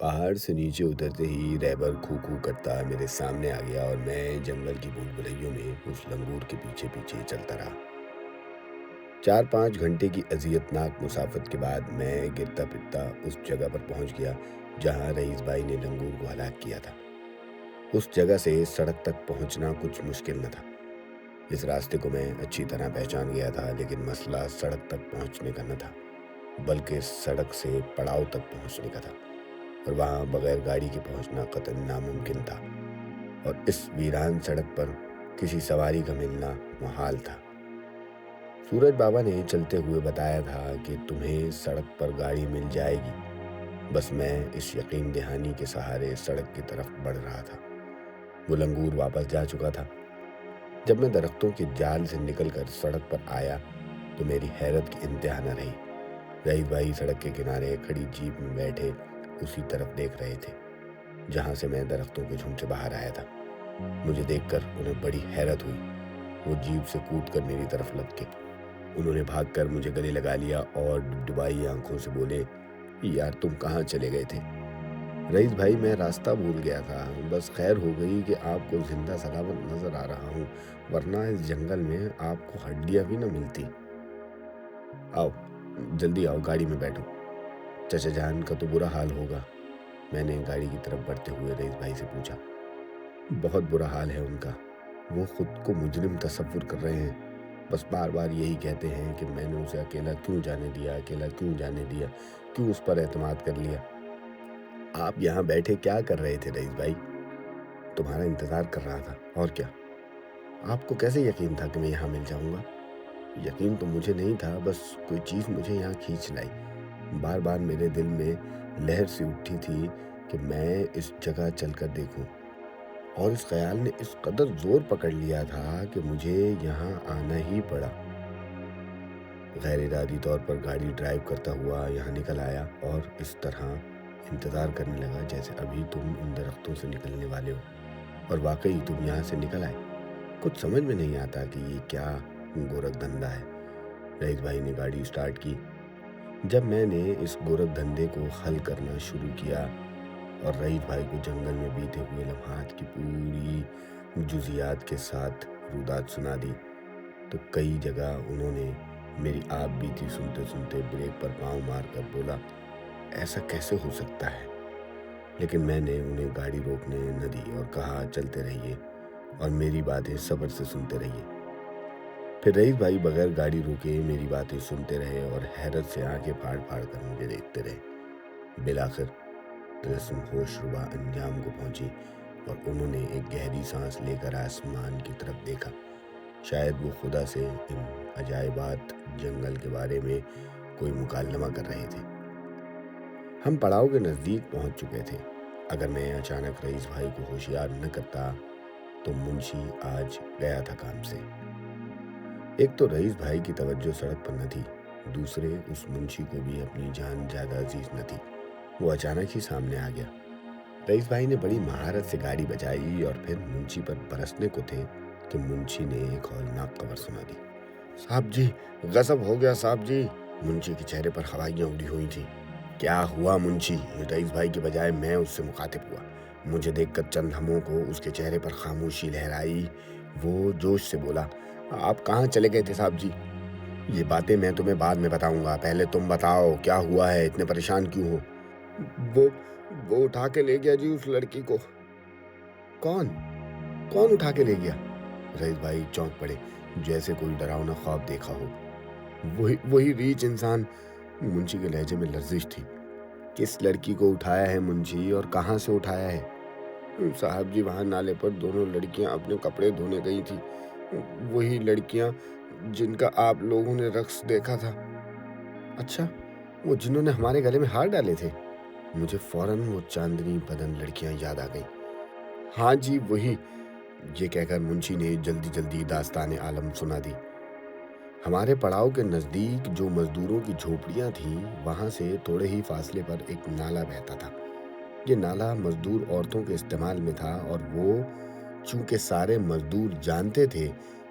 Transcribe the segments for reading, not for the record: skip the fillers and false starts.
پہاڑ سے نیچے اترتے ہی رہبر کھو کھو کرتا میرے سامنے آ گیا اور میں جنگل کی بھول بھلیوں میں اس لنگور کے پیچھے پیچھے چلتا رہا۔ 4-5 گھنٹے کی اذیت ناک مسافت کے بعد میں گرتا پٹتا اس جگہ پر پہنچ گیا جہاں رئیس بھائی نے لنگور کو ہلاک کیا تھا۔ اس جگہ سے سڑک تک پہنچنا کچھ مشکل نہ تھا۔ اس راستے کو میں اچھی طرح پہچان گیا تھا، لیکن مسئلہ سڑک تک پہنچنے کا نہ تھا بلکہ سڑک سے پڑاؤ تک پہنچنے کا تھا، اور وہاں بغیر گاڑی کے پہنچنا قطعاً ناممکن تھا، اور اس ویران سڑک پر کسی سواری کا ملنا محال تھا۔ سورج بابا نے چلتے ہوئے بتایا تھا کہ تمہیں سڑک پر گاڑی مل جائے گی۔ بس میں اس یقین دہانی کے سہارے سڑک کی طرف بڑھ رہا تھا۔ وہ لنگور واپس جا چکا تھا۔ جب میں درختوں کے جال سے نکل کر سڑک پر آیا تو میری حیرت کی انتہا نہ رہی۔ رئیس بھائی سڑک کے کنارے کھڑی جیپ میں بیٹھے اسی طرف دیکھ رہے تھے جہاں سے میں درختوں کے جھنڈ سے باہر آیا تھا۔ مجھے دیکھ کر انہیں بڑی حیرت ہوئی۔ وہ جیپ سے کود کر میری طرف لپکے۔ انہوں نے بھاگ کر مجھے گلے لگا لیا اور ڈبائی آنکھوں سے بولے، یار تم کہاں چلے گئے تھے؟ رئیس بھائی میں راستہ بھول گیا تھا، بس خیر ہو گئی کہ آپ کو زندہ سلامت نظر آ رہا ہوں، ورنہ اس جنگل میں آپ کو ہڈیاں بھی نہ ملتی۔ آؤ جلدی آؤ، گاڑی میں بیٹھو، چچا جان کا تو برا حال ہوگا۔ میں نے گاڑی کی طرف بڑھتے ہوئے رئیس بھائی سے پوچھا۔ بہت برا حال ہے ان کا، وہ خود کو مجرم تصور کر رہے ہیں، بس بار بار یہی کہتے ہیں کہ میں نے اسے اکیلا کیوں جانے دیا، اکیلا کیوں جانے دیا، کیوں اس پر اعتماد کر لیا۔ آپ یہاں بیٹھے کیا کر رہے تھے رئیس بھائی؟ تمہارا انتظار کر رہا تھا، اور کیا۔ آپ کو کیسے یقین تھا کہ میں یہاں مل جاؤں گا؟ یقین تو مجھے نہیں تھا، بس کوئی چیز مجھے یہاں کھینچ لائی۔ بار بار میرے دل میں لہر سی اٹھی تھی کہ میں اس جگہ چل کر دیکھوں، اور اس خیال نے اس قدر زور پکڑ لیا تھا کہ مجھے یہاں آنا ہی پڑا۔ غیر ارادی طور پر گاڑی ڈرائیو کرتا ہوا یہاں نکل آیا اور اس طرح انتظار کرنے لگا جیسے ابھی تم ان درختوں سے نکلنے والے ہو، اور واقعی تم یہاں سے نکل آئے۔ کچھ سمجھ میں نہیں آتا کہ یہ کیا گورکھ دھندا ہے۔ رئیس بھائی نے گاڑی اسٹارٹ کی۔ جب میں نے اس گورکھ دھندے کو حل کرنا شروع کیا اور رئیس بھائی کو جنگل میں بیتے ہوئے لمحات کی پوری جزیات کے ساتھ رودات سنا دی تو کئی جگہ انہوں نے میری آپ بیتی سنتے سنتے بریک پر پاؤں مار کر بولا، ایسا کیسے ہو سکتا ہے؟ لیکن میں نے انہیں گاڑی روکنے نہ دی اور کہا، چلتے رہیے اور میری باتیں صبر سے سنتے رہیے۔ پھر رئیس بھائی بغیر گاڑی روکے میری باتیں سنتے رہے اور حیرت سے آنکھیں پھاڑ پھاڑ کر مجھے دیکھتے رہے۔ بالآخر رسم ہوش ربا انجام کو پہنچی اور انہوں نے ایک گہری سانس لے کر آسمان کی طرف دیکھا۔ شاید وہ خدا سے ان عجائبات جنگل کے بارے میں کوئی مکالمہ کر رہے تھے۔ ہم پڑاؤ کے نزدیک پہنچ چکے تھے۔ اگر میں اچانک رئیس بھائی کو ہوشیار نہ کرتا تو منشی آج گیا تھا کام سے۔ ایک تو رئیس بھائی کی توجہ سڑک پر نہ تھی، دوسرے اس منشی کو بھی اپنی جان زیادہ عزیز نہ تھی۔ وہ اچانک ہی سامنے آ گیا۔ رئیس بھائی نے بڑی مہارت سے گاڑی بجائی اور پھر منشی پر برسنے کو تھے کہ منشی نے ایک ہولناک خبر سنا دی۔ صاحب جی، غضب ہو گیا صاحب جی۔ منشی کے چہرے پر ہوائیاں اڑی ہوئی تھیں۔ کیا ہوا منشی؟ رئیس بھائی کے بجائے میں اس سے مخاطب ہوا۔ مجھے دیکھ کر چند لمحوں کو اس کے چہرے پر خاموشی لہرائی۔ وہ جوش سے بولا، آپ کہاں چلے گئے تھے صاحب جی؟ یہ باتیں میں تمہیں بعد میں بتاؤں گا، پہلے تم بتاؤ کیا ہوا ہے، اتنے پریشان کیوں ہو؟ وہ اٹھا کے لے گیا جی اس لڑکی کو۔ کون اٹھا کے لے گیا؟ رئیس بھائی چونک پڑے جیسے کوئی ڈراؤنا خواب دیکھا ہو۔ وہی ریچھ انسان۔ منشی کے لہجے میں لرزش تھی۔ کس لڑکی کو اٹھایا ہے منشی، اور کہاں سے اٹھایا ہے؟ صاحب جی، وہاں نالے پر دونوں لڑکیاں اپنے کپڑے دھونے گئی تھی، وہی لڑکیاں جن کا آپ لوگوں نے رقص دیکھا تھا۔ اچھا، وہ جنہوں نے ہمارے گلے میں ہار ڈالے تھے؟ مجھے فوراً وہ چاندنی بدن لڑکیاں یاد آ گئیں۔ ہاں جی، وہی۔ یہ کہہ کر منشی نے جلدی جلدی داستان عالم سنا دی۔ ہمارے پڑاؤ کے نزدیک جو مزدوروں کی جھوپڑیاں تھیں، وہاں سے تھوڑے ہی فاصلے پر ایک نالا بہتا تھا۔ یہ نالا مزدور عورتوں کے استعمال میں تھا، اور وہ چونکہ سارے مزدور جانتے تھے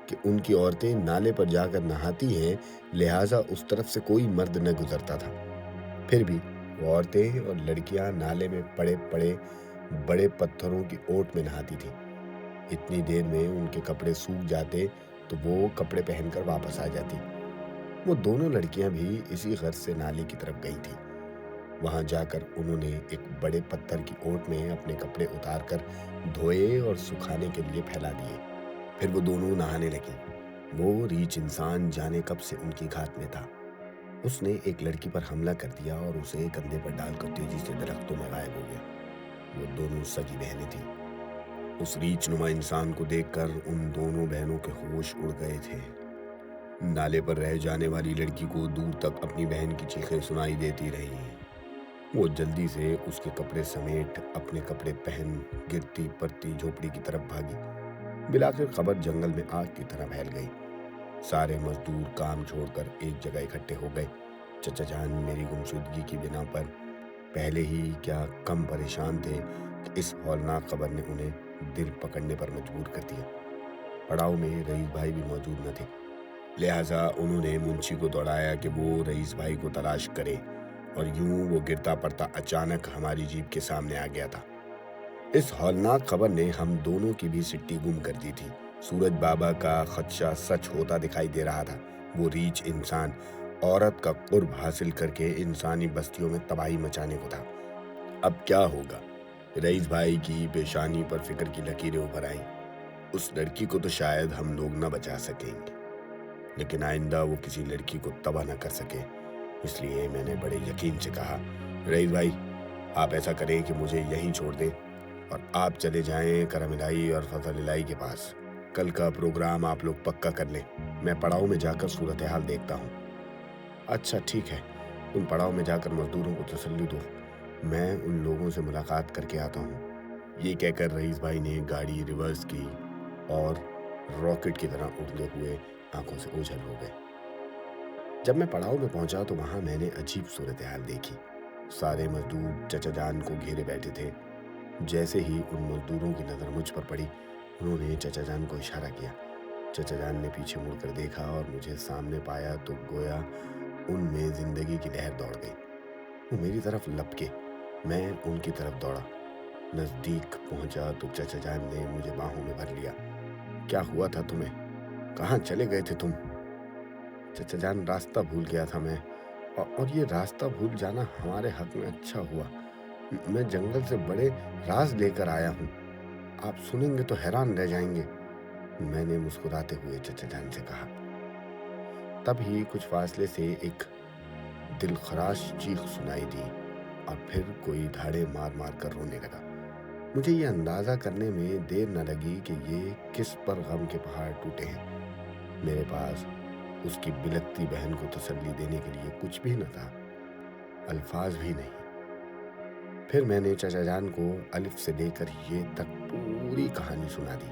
کہ ان کی عورتیں نالے پر جا کر نہاتی ہیں، لہٰذا اس طرف سے کوئی مرد نہ گزرتا تھا۔ پھر بھی وہ عورتیں اور لڑکیاں نالے میں پڑے پڑے بڑے پتھروں کی اوٹ میں نہاتی تھیں۔ اتنی دیر میں ان کے کپڑے سوکھ جاتے تو وہ کپڑے پہن کر واپس آ جاتی۔ وہ دونوں لڑکیاں بھی اسی غرض سے نالے کی طرف گئی تھیں۔ وہاں جا کر انہوں نے ایک بڑے پتھر کی اوٹ میں اپنے کپڑے اتار کر دھوئے اور سکھانے کے لیے پھیلا دیے۔ پھر وہ دونوں نہانے لگیں۔ وہ ریچھ انسان جانے کب سے ان کی گھات میں تھا۔ اس نے ایک لڑکی پر حملہ کر دیا اور اسے کندھے پر ڈال کر تیزی سے درختوں میں غائب ہو گیا۔ وہ دونوں سگی بہنیں تھیں۔ اس ریچھ نما انسان کو دیکھ کر ان دونوں بہنوں کے ہوش اڑ گئے تھے۔ نالے پر رہ جانے والی لڑکی کو دور تک اپنی بہن کی چیخیں سنائی دیتی رہیں۔ وہ جلدی سے اس کے کپڑے سمیٹ اپنے کپڑے پہن گرتی پڑتی جھوپڑی کی طرف بھاگی۔ بالآخر خبر جنگل میں آگ کی طرح پھیل گئی۔ سارے مزدور کام چھوڑ کر ایک جگہ اکٹھے ہو گئے۔ چچا جان میری گمشدگی کی بنا پر پہلے ہی کیا کم پریشان تھے کہ اس ہولناک خبر نے انہیں دل پکڑنے پر مجبور کر دیا۔ پڑاؤ میں رئیس بھائی بھی موجود نہ تھے، لہٰذا انہوں نے منشی کو دوڑایا کہ وہ رئیس بھائی کو تلاش کرے، اور یوں وہ گرتا پڑتا اچانک ہماری جیپ کے سامنے آ گیا تھا۔ اس ہولناک خبر نے ہم دونوں کی بھی سٹی گم کر دی تھی۔ سورج بابا کا خدشہ سچ ہوتا دکھائی دے رہا تھا۔ وہ ریچھ انسان عورت کا قرب حاصل کر کے انسانی بستیوں میں تباہی مچانے کو تھا۔ اب کیا ہوگا؟ رئیس بھائی کی پیشانی پر فکر کی لکیریں ابھر آئیں۔ اس لڑکی کو تو شاید ہم لوگ نہ بچا سکیں گے، لیکن آئندہ وہ کسی لڑکی کو تباہ نہ کر سکے۔ اس لیے میں نے بڑے یقین سے کہا، رئیس بھائی آپ ایسا کریں کہ مجھے یہیں چھوڑ دیں اور آپ چلے جائیں کرم الہی اور فضل الہی کے پاس۔ کل کا پروگرام آپ لوگ پکا کر لیں، میں پڑاؤ میں جا کر صورتحال دیکھتا ہوں۔ اچھا ٹھیک ہے، تم پڑاؤ میں جا کر مزدوروں کو تسلی دو، میں ان لوگوں سے ملاقات کر کے آتا ہوں۔ یہ کہہ کر رئیس بھائی نے گاڑی ریورس کی اور راکٹ کی طرح اڑتے ہوئے آنکھوں سے اوجھل ہو گئے۔ جب میں پڑاؤ میں پہنچا تو وہاں میں نے عجیب صورتحال دیکھی۔ سارے مزدور چچا جان کو گھیرے بیٹھے تھے۔ جیسے ہی ان مزدوروں کی نظر مجھ پر پڑی، انہوں نے چچا جان کو اشارہ کیا۔ چچا جان نے پیچھے مڑ کر دیکھا اور مجھے سامنے پایا تو گویا ان میں زندگی کی لہر دوڑ گئی۔ وہ میری طرف لپکے، میں ان کی طرف دوڑا۔ نزدیک پہنچا تو چچا جان نے مجھے باہوں میں بھر لیا۔ کیا ہوا تھا تمہیں؟ کہاں چلے گئے تھے تم؟ چچا جان راستہ بھول گیا تھا میں، اور یہ راستہ بھول جانا ہمارے حق میں اچھا ہوا۔ میں جنگل سے بڑے راز لے کر آیا ہوں، آپ سنیں گے تو حیران رہ جائیں گے، میں نے مسکراتے ہوئے چچا جان سے کہا۔ تب ہی کچھ فاصلے سے ایک دل خراش چیخ سنائی دی اور پھر کوئی دھاڑے مار مار کر رونے لگا۔ مجھے یہ اندازہ کرنے میں دیر نہ لگی کہ یہ کس پر غم کے پہاڑ ٹوٹے ہیں۔ میرے پاس اس کی بلکتی بہن کو تسلی دینے کے لیے کچھ بھی نہ تھا، الفاظ بھی نہیں۔ پھر میں نے چچا جان کو الف سے لے کر یہ تک پوری کہانی سنا دی۔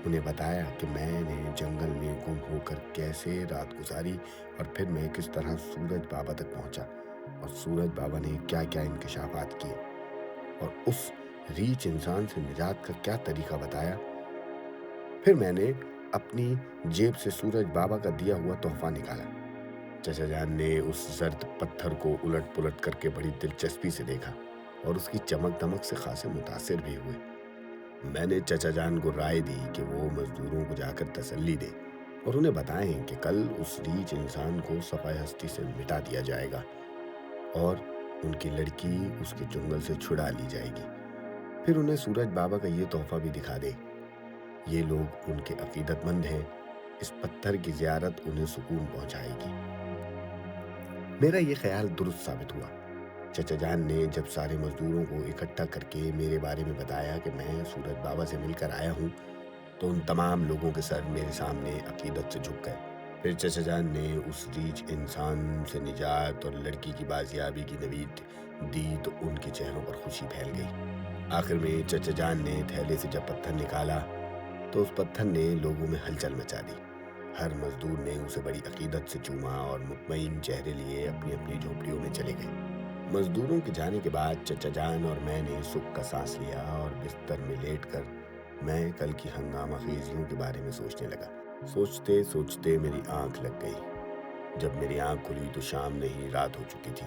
انہیں بتایا کہ میں نے جنگل میں گم ہو کر کیسے رات گزاری اور پھر میں کس طرح سورج بابا تک پہنچا اور سورج بابا نے کیا کیا انکشافات کیے اور اس ریچھ انسان سے نجات کا کیا طریقہ بتایا۔ پھر میں نے اپنی جیب سے سورج بابا کا دیا ہوا تحفہ نکالا۔ چچا جان نے اس زرد پتھر کو الٹ پلٹ کر کے بڑی دلچسپی سے دیکھا اور اس کی چمک دمک سے خاصے متاثر بھی ہوئے۔ میں نے چچا جان کو رائے دی کہ وہ مزدوروں کو جا کر تسلی دے اور انہیں بتائیں کہ کل اس ریچھ انسان کو صفائے ہستی سے مٹا دیا جائے گا اور ان کی لڑکی اس کے جنگل سے چھڑا لی جائے گی۔ پھر انہیں سورج بابا کا یہ تحفہ بھی دکھا دے، یہ لوگ ان کے عقیدت مند ہیں، اس پتھر کی زیارت انہیں سکون پہنچائے گی۔ میرا یہ خیال درست ثابت ہوا۔ چچا جان نے جب سارے مزدوروں کو اکٹھا کر کے میرے بارے میں بتایا کہ میں سورج بابا سے مل کر آیا ہوں تو ان تمام لوگوں کے سر میرے سامنے عقیدت سے جھک گئے۔ پھر چچا جان نے اس ریچھ انسان سے نجات اور لڑکی کی بازیابی کی نوید دی تو ان کے چہروں پر خوشی پھیل گئی۔ آخر میں چچا جان نے تھیلے سے جب پتھر نکالا تو اس پتھر نے لوگوں میں ہلچل مچا دی۔ ہر مزدور نے اسے بڑی عقیدت سے چوما اور مطمئن چہرے لیے اپنی اپنی جھوپڑیوں میں چلے گئے۔ مزدوروں کے جانے کے بعد چچا جان اور میں نے سکھ کا سانس لیا اور بستر میں لیٹ کر میں کل کی ہنگامہ خیزیوں کے بارے میں سوچنے لگا۔ سوچتے سوچتے میری آنکھ لگ گئی۔ جب میری آنکھ کھلی تو شام نہیں رات ہو چکی تھی۔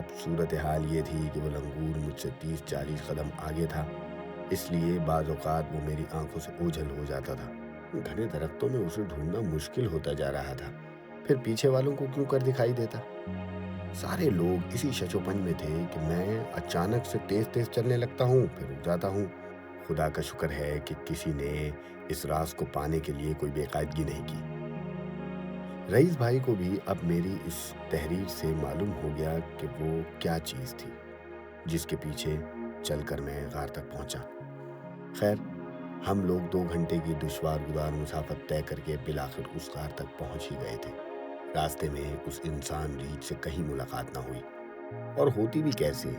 اب صورتحال یہ تھی کہ وہ لنگور مجھ سے 30-40 قدم آگے تھا، اس لیے بعض اوقات وہ میری آنکھوں سے اوجھل ہو جاتا تھا۔ گھنے درختوں میں اسے ڈھونڈنا مشکل ہوتا جا رہا تھا، پھر پیچھے والوں کو کیوں کر دکھائی دیتا؟ سارے لوگ اسی شش و پنج میں تھے کہ میں اچانک سے تیز تیز چلنے لگتا ہوں، پھر رک جاتا ہوں۔ خدا کا شکر ہے کہ کسی نے اس راز کو پانے کے لیے کوئی بے قاعدگی نہیں کی۔ رئیس بھائی کو بھی اب میری اس تحریر سے معلوم ہو گیا کہ وہ کیا چیز تھی جس کے پیچھے چل کر میں غار تک پہنچا۔ خیر، ہم لوگ 2 گھنٹے کی دشوار گزار مسافت طے کر کے بالآخر اس غار تک پہنچ ہی گئے تھے۔ راستے میں اس انسان ریچھ سے کہیں ملاقات نہ ہوئی، اور ہوتی بھی کیسے؟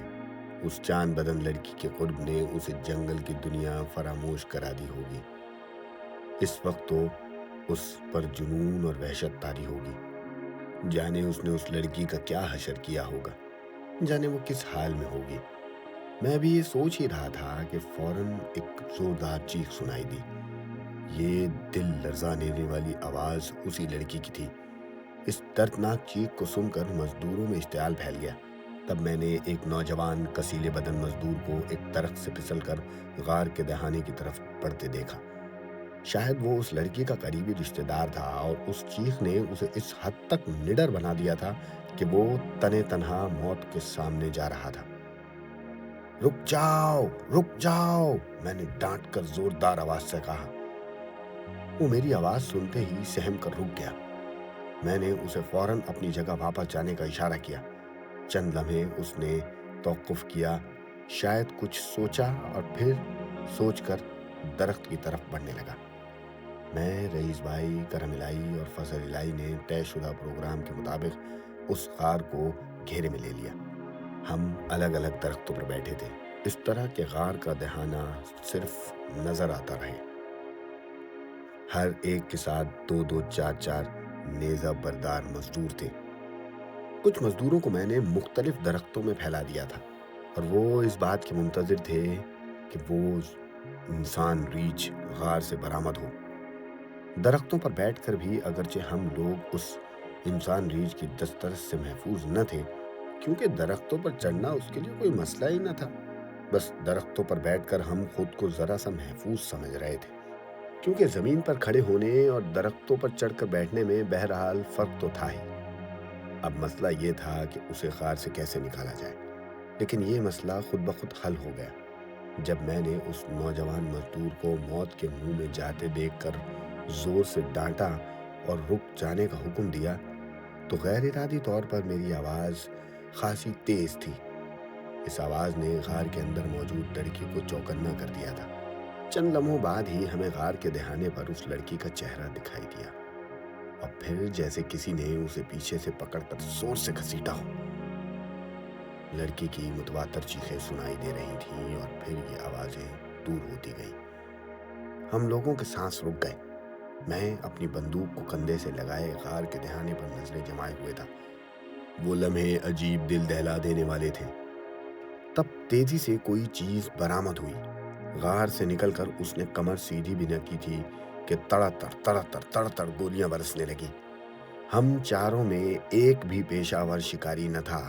اس چاند بدن لڑکی کے قرب نے اسے جنگل کی دنیا فراموش کرا دی ہوگی۔ اس وقت تو اس پر جنون اور وحشت طاری ہوگی۔ جانے اس نے اس لڑکی کا کیا حشر کیا ہوگا، جانے وہ کس حال میں ہوگی۔ میں بھی یہ سوچ ہی رہا تھا کہ فوراً ایک زوردار چیخ سنائی دی۔ یہ دل لرزا دینے والی آواز اسی لڑکی کی تھی۔ اس دردناک چیخ کو سن کر مزدوروں میں اشتعال پھیل گیا۔ تب میں نے ایک نوجوان کسیلے بدن مزدور کو ایک درخت سے پھسل کر غار کے دہانے کی طرف بڑھتے دیکھا۔ شاید وہ اس لڑکی کا قریبی رشتہ دار تھا، اور اس چیخ نے اسے اس حد تک نڈر بنا دیا تھا کہ وہ تنے تنہا موت کے سامنے جا رہا تھا۔ رک جاؤ، رک جاؤ، میں نے ڈانٹ کر زوردار آواز سے کہا۔ وہ میری آواز سنتے ہی سہم کر رک گیا۔ میں نے اسے فوراً اپنی جگہ واپس جانے کا اشارہ کیا۔ چند لمحے اس نے توقف کیا، شاید کچھ سوچا، اور پھر سوچ کر درخت کی طرف بڑھنے لگا۔ میں، رئیس بھائی، کرم الہی اور فضل الہی نے طے شدہ پروگرام کے مطابق اس غار کو گھیرے میں لے لیا۔ ہم الگ الگ درختوں پر بیٹھے تھے، اس طرح کہ غار کا دہانہ صرف نظر آتا رہے۔ ہر ایک کے ساتھ 2-2 4-4 نیزہ بردار مزدور تھے۔ کچھ مزدوروں کو میں نے مختلف درختوں میں پھیلا دیا تھا، اور وہ اس بات کے منتظر تھے کہ وہ انسان ریچھ غار سے برآمد ہو۔ درختوں پر بیٹھ کر بھی اگرچہ ہم لوگ اس انسان ریچھ کی دسترس سے محفوظ نہ تھے، کیونکہ درختوں پر چڑھنا اس کے لیے کوئی مسئلہ ہی نہ تھا۔ بس درختوں پر بیٹھ کر ہم خود کو ذرا سا محفوظ سمجھ رہے تھے، کیونکہ زمین پر کھڑے ہونے اور درختوں پر چڑھ کر بیٹھنے میں بہرحال فرق تو تھا ہی۔ اب مسئلہ یہ تھا کہ اسے غار سے کیسے نکالا جائے، لیکن یہ مسئلہ خود بخود حل ہو گیا جب میں نے اس نوجوان مزدور کو موت کے منہ میں جاتے دیکھ کر زور سے ڈانٹا اور رک جانے کا حکم دیا تو غیر ارادی طور پر میری آواز خاصی تیز تھی۔ اس آواز نے غار کے اندر موجود لڑکی کو چوکنا کر دیا تھا۔ چند لمحوں بعد ہی ہمیں غار کے دہانے پر اس لڑکی کا چہرہ دکھائی دیا، اور پھر جیسے کسی نے اسے پیچھے سے پکڑ کر زور سے گھسیٹا ہو۔ لڑکی کی متواتر چیخیں سنائی دے رہی تھیں، اور پھر یہ آوازیں دور ہوتی گئیں۔ ہم لوگوں کے سانس رک گئے۔ میں اپنی بندوق کو کندھے سے لگائے غار کے دہانے پر نظریں جمائے ہوئے تھا۔ وہ لمحے عجیب دل دہلا دینے والے تھے۔ تب تیزی سے کوئی چیز برآمد ہوئی۔ غار سے نکل کر اس نے کمر سیدھی بھی نہ کی تھی کہ تڑا تڑ گولیاں برسنے لگی۔ ہم چاروں میں ایک بھی پیشہ ور شکاری نہ تھا،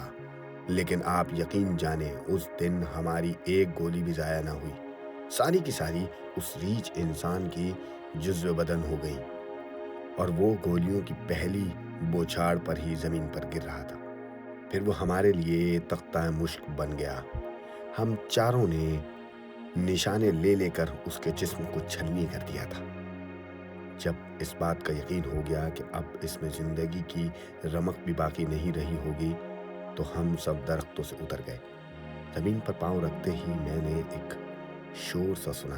لیکن آپ یقین جانیں اس دن ہماری ایک گولی بھی ضائع نہ ہوئی۔ ساری کی ساری اس ریچھ انسان کی جزو بدن ہو گئی، اور وہ گولیوں کی پہلی بوچھاڑ پر ہی زمین پر گر رہا تھا۔ پھر وہ ہمارے لیے تختہ مشق بن گیا۔ ہم چاروں نے نشانے لے لے کر اس کے جسم کو چھلنی کر دیا تھا۔ جب اس بات کا یقین ہو گیا کہ اب اس میں زندگی کی رمق بھی باقی نہیں رہی ہوگی تو ہم سب درختوں سے اتر گئے۔ زمین پر پاؤں رکھتے ہی میں نے ایک شور سا سنا،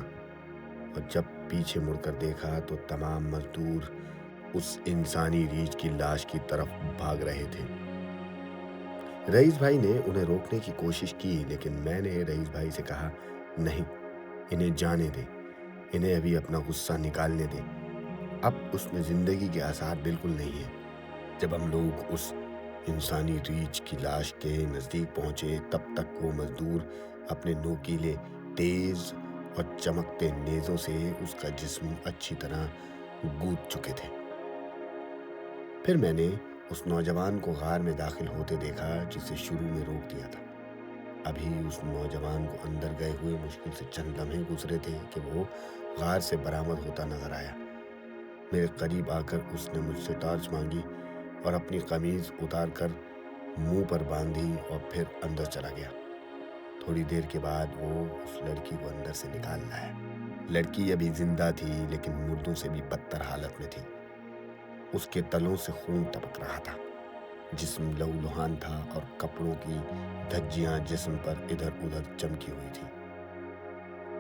اور جب پیچھے مڑ کر دیکھا تو تمام مزدور اس انسانی ریچھ کی لاش کی طرف بھاگ رہے تھے۔ رئیس بھائی نے انہیں روکنے کی کوشش کی، لیکن میں نے رئیس بھائی سے کہا، نہیں، انہیں جانے دیں، انہیں ابھی اپنا غصہ نکالنے دیں۔ اب اس میں زندگی کے آثار بالکل نہیں ہیں۔ جب ہم لوگ اس انسانی ریچھ کی لاش کے نزدیک پہنچے تب تک وہ مزدور اپنے نوکیلے، تیز اور چمکتے نیزوں سے اس کا جسم اچھی طرح گود چکے تھے۔ پھر میں نے اس نوجوان کو غار میں داخل ہوتے دیکھا جسے شروع میں روک دیا تھا۔ ابھی اس نوجوان کو اندر گئے ہوئے مشکل سے چند لمحے گزرے تھے کہ وہ غار سے برآمد ہوتا نظر آیا۔ میرے قریب آ کر اس نے مجھ سے ٹارچ مانگی اور اپنی قمیض اتار کر منہ پر باندھی اور پھر اندر چلا گیا۔ تھوڑی دیر کے بعد وہ اس لڑکی کو اندر سے نکال لایا۔ لڑکی ابھی زندہ تھی لیکن مردوں سے بھی بدتر حالت میں تھی۔ اس کے تلوں سے خون ٹپک رہا تھا، جسم لہولہان تھا اور کپڑوں کی دھجیاں جسم پر ادھر ادھر چمکی ہوئی تھی۔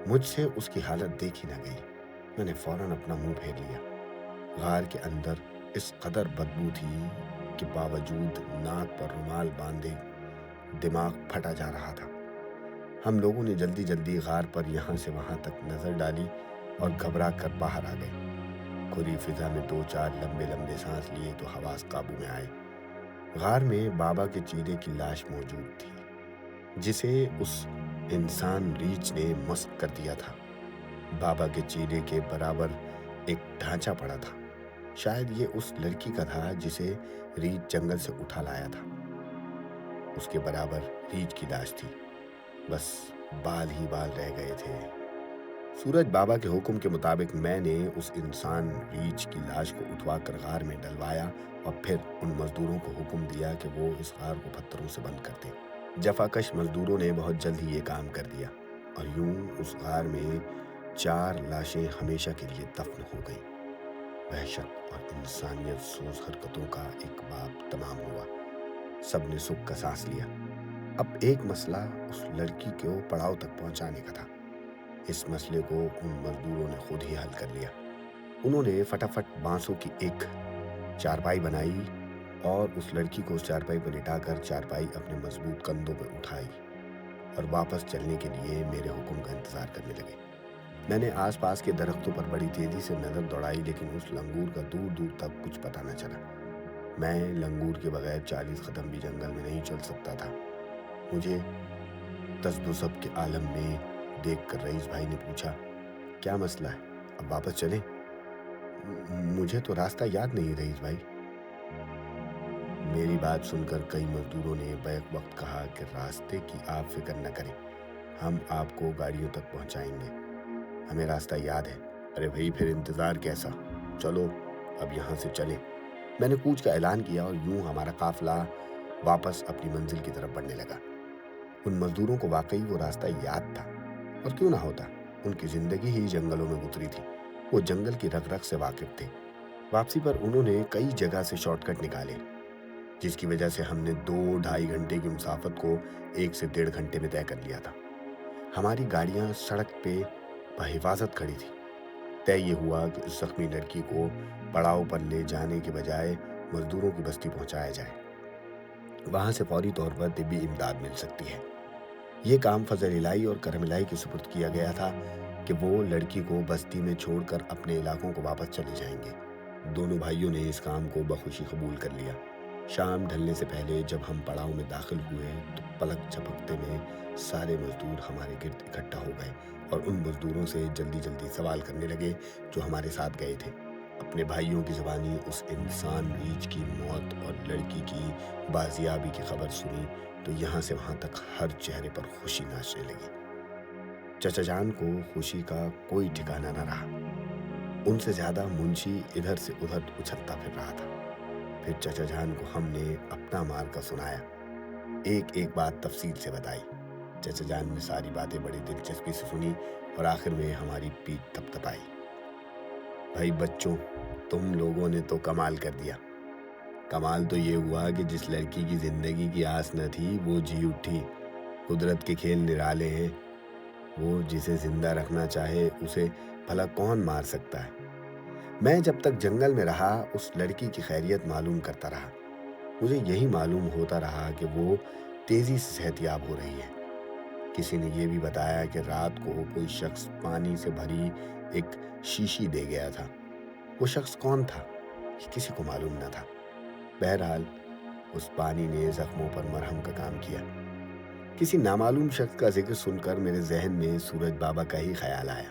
مجھ سے اس کی حالت دیکھی نہ گئی۔ میں نے فوراً اپنا منہ پھیر لیا۔ غار کے اندر اس قدر بدبو تھی کہ باوجود ناک پر رومال باندھے دماغ پھٹا جا رہا تھا۔ ہم لوگوں نے جلدی جلدی غار پر یہاں سے وہاں تک نظر ڈالی اور گھبرا کر باہر آ گئے۔ کھلی فضا میں 2-4 لمبے لمبے سانس لیے تو حواس قابو میں آئے۔ غار میں بابا کے چیرے کی لاش موجود تھی، جسے اس انسان ریچھ نے مسخ کر دیا تھا۔ بابا کے چیرے کے برابر ایک ڈھانچہ پڑا تھا۔ شاید یہ اس لڑکی کا تھا جسے ریچھ جنگل سے اٹھا لایا تھا۔ اس کے برابر ریچھ کی لاش تھی، بس بال ہی بال رہ گئے تھے۔ سورج بابا کے حکم کے مطابق میں نے اس انسان ریچھ کی لاش کو اٹھوا کر غار میں ڈلوایا اور پھر ان مزدوروں کو حکم دیا کہ وہ اس غار کو پتھروں سے بند کر دیں۔ جفاکش مزدوروں نے بہت جلد ہی یہ کام کر دیا اور یوں اس غار میں 4 لاشیں ہمیشہ کے لیے دفن ہو گئیں۔ وحشت اور انسانیت سوز حرکتوں کا ایک باب تمام ہوا۔ سب نے سکھ کا سانس لیا۔ اب ایک مسئلہ اس لڑکی کو پڑاؤ تک پہنچانے کا تھا۔ اس مسئلے کو ان مزدوروں نے خود ہی حل کر لیا۔ انہوں نے فٹافٹ بانسوں کی ایک چارپائی بنائی اور اس لڑکی کو اس چارپائی پر لٹا کر چارپائی اپنے مضبوط کندھوں پر اٹھائی اور واپس چلنے کے لیے میرے حکم کا انتظار کرنے لگے۔ میں نے آس پاس کے درختوں پر بڑی تیزی سے نظر دوڑائی لیکن اس لنگور کا دور دور تک کچھ پتہ نہ چلا۔ میں لنگور کے بغیر 40 قدم بھی جنگل میں نہیں چل سکتا تھا۔ مجھے تذبذب کے عالم میں دیکھ کر رئیس بھائی نے پوچھا، کیا مسئلہ ہے؟ اب واپس چلیں؟ مجھے تو راستہ یاد نہیں رئیس بھائی۔ میری بات سن کر کئی مزدوروں نے بیک وقت کہا کہ راستے کی آپ فکر نہ کریں، ہم آپ کو گاڑیوں تک پہنچائیں گے، ہمیں راستہ یاد ہے۔ ارے بھائی پھر انتظار کیسا؟ چلو اب یہاں سے چلیں۔ میں نے کوچ کا اعلان کیا اور یوں ہمارا قافلہ واپس اپنی منزل کی طرف بڑھنے لگا۔ ان مزدوروں کو واقعی وہ راستہ یاد تھا، اور کیوں نہ ہوتا، ان کی زندگی ہی جنگلوں میں گزری تھی۔ وہ جنگل کی رگ رگ سے واقف تھے۔ واپسی پر انہوں نے کئی جگہ سے شارٹ کٹ نکالے، جس کی وجہ سے ہم نے 2-2.5 گھنٹے کی مسافت کو 1 سے 1.5 گھنٹے میں طے کر لیا تھا۔ ہماری گاڑیاں سڑک پہ بحفاظت کھڑی تھی۔ طے یہ ہوا کہ اس زخمی لڑکی کو پڑاؤ پر لے جانے کے بجائے مزدوروں کی بستی پہنچایا جائے، وہاں سے فوری طور پر طبی امداد مل سکتی ہے۔ یہ کام فضل الہی اور کرم الہی کے سپرد کیا گیا تھا کہ وہ لڑکی کو بستی میں چھوڑ کر اپنے علاقوں کو واپس چلے جائیں گے۔ دونوں بھائیوں نے اس کام کو بخوشی قبول کر لیا۔ شام ڈھلنے سے پہلے جب ہم پڑاؤ میں داخل ہوئے تو پلک جھپکتے میں سارے مزدور ہمارے گرد اکٹھا ہو گئے اور ان مزدوروں سے جلدی جلدی سوال کرنے لگے جو ہمارے ساتھ گئے تھے۔ اپنے بھائیوں کی زبانی اس انسان ریچھ کی موت اور لڑکی کی بازیابی کی خبر سنی تو یہاں سے وہاں تک ہر چہرے پر خوشی ناچنے لگی۔ چچا جان کو خوشی کا کوئی ٹھکانہ نہ رہا۔ ان سے زیادہ منشی ادھر سے ادھر اچھلتا پھر رہا تھا۔ پھر چچا جان کو ہم نے اپنا مارکا سنایا، ایک ایک بات تفصیل سے بتائی۔ چچا جان نے ساری باتیں بڑی دلچسپی سے سنی اور آخر میں ہماری پیٹھ تھپتھپائی۔ بھائی بچوں، تم لوگوں نے تو کمال کر دیا۔ کمال تو یہ ہوا کہ جس لڑکی کی زندگی کی آس نہ تھی وہ جی اٹھی۔ قدرت کے کھیل نرالے ہیں، وہ جسے زندہ رکھنا چاہے اسے بھلا کون مار سکتا ہے۔ میں جب تک جنگل میں رہا اس لڑکی کی خیریت معلوم کرتا رہا۔ مجھے یہی معلوم ہوتا رہا کہ وہ تیزی سے صحت یاب ہو رہی ہے۔ کسی نے یہ بھی بتایا کہ رات کو کوئی شخص پانی سے بھری ایک شیشی دے گیا تھا۔ وہ شخص کون تھا یہ کسی کو معلوم نہ تھا۔ بہرحال اس پانی نے زخموں پر مرہم کا کام کیا۔ کسی نامعلوم شخص کا ذکر سن کر میرے ذہن میں سورج بابا کا ہی خیال آیا۔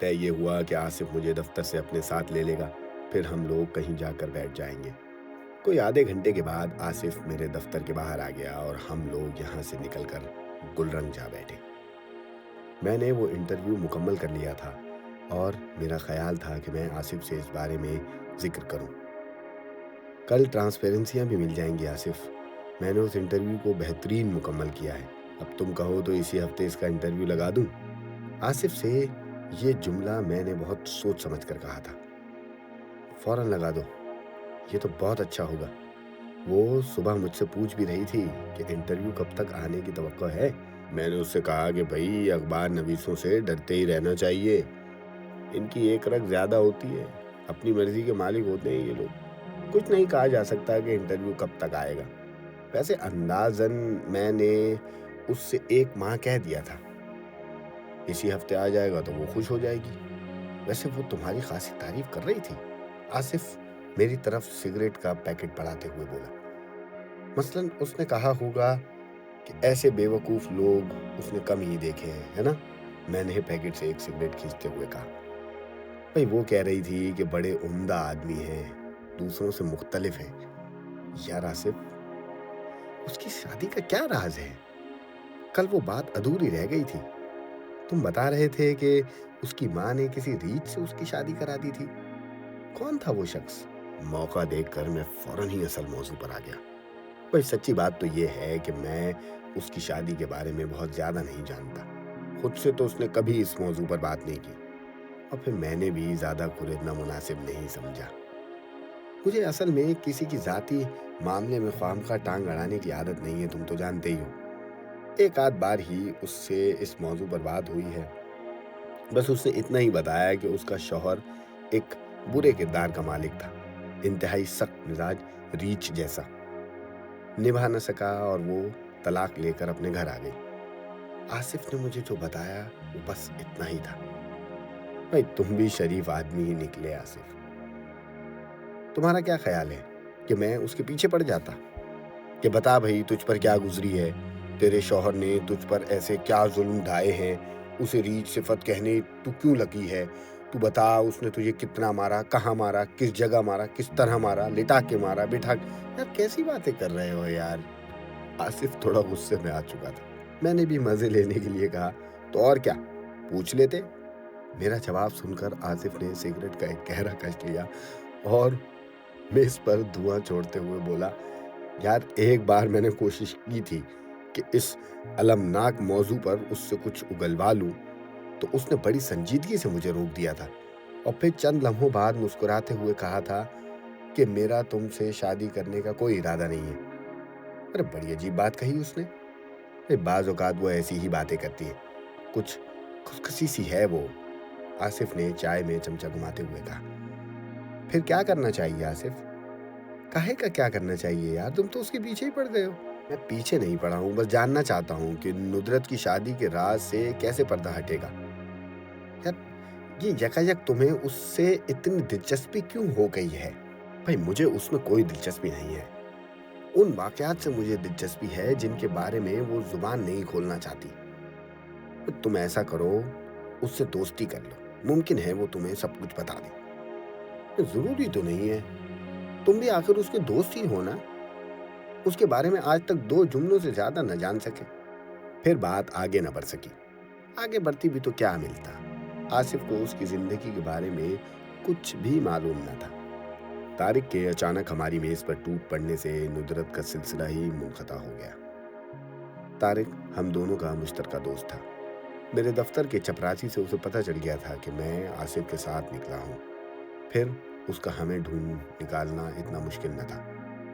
طے یہ ہوا کہ آصف مجھے دفتر سے اپنے ساتھ لے لے گا، پھر ہم لوگ کہیں جا کر بیٹھ جائیں گے۔ کوئی آدھے گھنٹے کے بعد آصف میرے دفتر کے باہر آ گیا اور ہم لوگ یہاں سے نکل کر گلرنگ جا بیٹھے۔ میں نے وہ انٹرویو مکمل کر لیا تھا اور میرا خیال تھا کہ میں آصف سے اس بارے میں ذکر کروں۔ کل ٹرانسپیرنسیاں بھی مل جائیں گی آصف، میں نے اس انٹرویو کو بہترین مکمل کیا ہے، اب تم کہو تو اسی ہفتے اس کا انٹرویو لگا دوں۔ آصف سے یہ جملہ میں نے بہت سوچ سمجھ کر کہا تھا۔ فوراً لگا دو، یہ تو بہت اچھا ہوگا۔ وہ صبح مجھ سے پوچھ بھی رہی تھی کہ انٹرویو کب تک آنے کی توقع ہے۔ میں نے اس سے کہا کہ بھائی اخبار نویسوں سے ڈرتے ہی رہنا چاہیے، ان کی ایک رگ زیادہ ہوتی ہے، اپنی مرضی کے مالک ہوتے ہیں یہ لوگ، کچھ نہیں کہا جا سکتا کہ انٹرویو کب تک آئے گا۔ ویسے اندازاً میں نے اس سے 1 ماہ کہہ دیا تھا، اسی ہفتے آ جائے گا تو وہ خوش ہو جائے گی۔ ویسے وہ تمہاری خاصی تعریف کر رہی تھی، آصف میری طرف سگریٹ کا پیکٹ بڑھاتے ہوئے بولا۔ مثلاً اس نے کہا ہوگا کہ ایسے بے وقوف لوگ اس نے کم ہی دیکھے ہیں، ہے نا؟ میں نے پیکٹ سے ایک سگریٹ کھینچتے ہوئے کہا۔ بھائی وہ کہہ رہی تھی کہ بڑے عمدہ آدمی ہیں، دوسروں سے مختلف ہیں۔ یار آصف، اس کی شادی کا کیا راز ہے؟ کل وہ بات ادھوری رہ گئی تھی، تم بتا رہے تھے کہ اس کی ماں نے کسی ریچھ سے اس کی شادی کرا دی تھی، کون تھا وہ شخص؟ موقع دیکھ کر میں فوراً ہی اصل موضوع پر آ گیا۔ بھائی سچی بات تو یہ ہے کہ میں اس کی شادی کے بارے میں بہت زیادہ نہیں جانتا، خود سے تو اس نے کبھی اس موضوع پر بات نہیں کی، اور پھر میں نے بھی زیادہ کھریدنا مناسب نہیں سمجھا۔ مجھے اصل میں کسی کی ذاتی معاملے میں خواہمخواہ ٹانگ اڑانے کی عادت نہیں ہے، تم تو جانتے ہی ہو۔ ایک آدھ بار ہی اس سے اس موضوع پر بات ہوئی ہے، بس اس نے اتنا ہی بتایا کہ اس کا شوہر ایک برے کردار کا مالک تھا، انتہائی سخت مزاج، ریچھ جیسا، نبھا نہ سکا اور وہ طلاق لے کر اپنے گھر آ گئی۔ آصف نے مجھے جو بتایا وہ بس اتنا ہی تھا۔ بھائی تم بھی شریف آدمی ہی نکلے آصف، تمہارا کیا خیال ہے کہ میں اس کے پیچھے پڑ جاتا کہ بتا بھائی تجھ پر کیا گزری ہے، تیرے شوہر نے تجھ پر ایسے کیا ظلم ڈھائے ہیں، اسے ریچھ صفت کہنے تو کیوں لگی ہے، تو بتا اس نے تجھے کتنا مارا، کہاں مارا، کس جگہ مارا، کس طرح مارا، لٹا کے مارا، بٹھا کے، یار کیسی باتیں کر رہے ہو یار۔ آصف تھوڑا غصے میں آ چکا تھا، میں نے بھی مزے لینے کے لیے کہا تو اور کیا، پوچھ لیتے۔ میرا جواب سن کر آصف نے سگریٹ کا ایک کہرا کش لیا اور میز پر دھواں چھوڑتے ہوئے بولا، یار ایک بار میں نے کوشش کی تھی کہ اس المناک موضوع پر اس سے کچھ اگلوا لوں تو اس نے بڑی سنجیدگی سے مجھے روک دیا تھا، اور پھر چند لمحوں بعد مسکراتے ہوئے کہا تھا کہ میرا تم سے شادی کرنے کا کوئی ارادہ نہیں ہے۔ ارے بڑی عجیب بات کہی اس نے، بعض اوقات وہ ایسی ہی باتیں کرتی ہے، کچھ خودکشی سی ہے وہ، آصف نے چائے میں چمچہ گھماتے ہوئے کہا۔ پھر کیا کرنا چاہیے آصف؟ کاہے کا کیا کرنا چاہیے یار، تم تو اس کے پیچھے ہی پڑ گئے ہو۔ میں پیچھے نہیں پڑا ہوں، بس جاننا چاہتا ہوں کہ ندرت کی شادی کے راز سے کیسے پردہ ہٹے گا۔ یار یہ یکایک تمہیں اس سے اتنی دلچسپی کیوں ہو گئی ہے؟ بھائی مجھے اس میں کوئی دلچسپی نہیں ہے، ان واقعات سے مجھے دلچسپی ہے جن کے بارے میں وہ زبان نہیں کھولنا چاہتی۔ تم ایسا کرو، اس سے دوستی کر لو، ممکن ہے وہ تمہیں سب کچھ بتا دے۔ ضروری تو نہیں ہے، تم بھی آخر اس کے دوست ہی ہو نا، اس کے بارے میں آج تک 2 جملوں سے زیادہ نہ جان سکے۔ پھر بات آگے نہ بڑھ سکی، آگے بڑھتی بھی تو کیا ملتا، آصف کو اس کی زندگی کے بارے میں کچھ بھی معلوم نہ تھا۔ طارق کے اچانک ہماری میز پر ٹوٹ پڑنے سے ندرت کا سلسلہ ہی منقطع ہو گیا۔ طارق ہم دونوں کا مشترکہ دوست تھا، میرے دفتر کے چپراسی سے اسے پتہ چل گیا تھا کہ میں آصف کے ساتھ نکلا ہوں، پھر اس کا ہمیں ڈھونڈ نکالنا اتنا مشکل نہ تھا،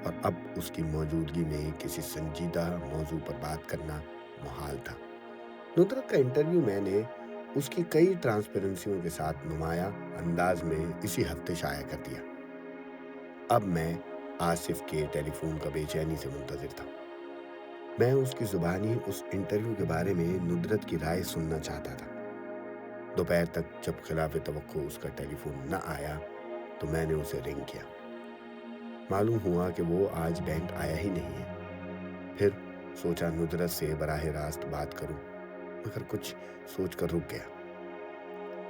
اور اب اس کی موجودگی میں کسی سنجیدہ موضوع پر بات کرنا محال تھا۔ ندرت کا انٹرویو میں نے اس کی کئی ٹرانسپیرنسیوں کے ساتھ نمایاں انداز میں اسی ہفتے شائع کر دیا۔ اب میں آصف کے ٹیلی فون کا بے چینی سے منتظر تھا، میں اس کی زبانی اس انٹرویو کے بارے میں ندرت کی رائے سننا چاہتا تھا۔ دوپہر تک جب خلاف توقع اس کا ٹیلی فون نہ آیا تو میں نے اسے رنگ کیا، معلوم ہوا کہ وہ آج بینک آیا ہی نہیں ہے۔ پھر سوچا ندرت سے براہ راست بات کروں، مگر کچھ سوچ کر رک گیا۔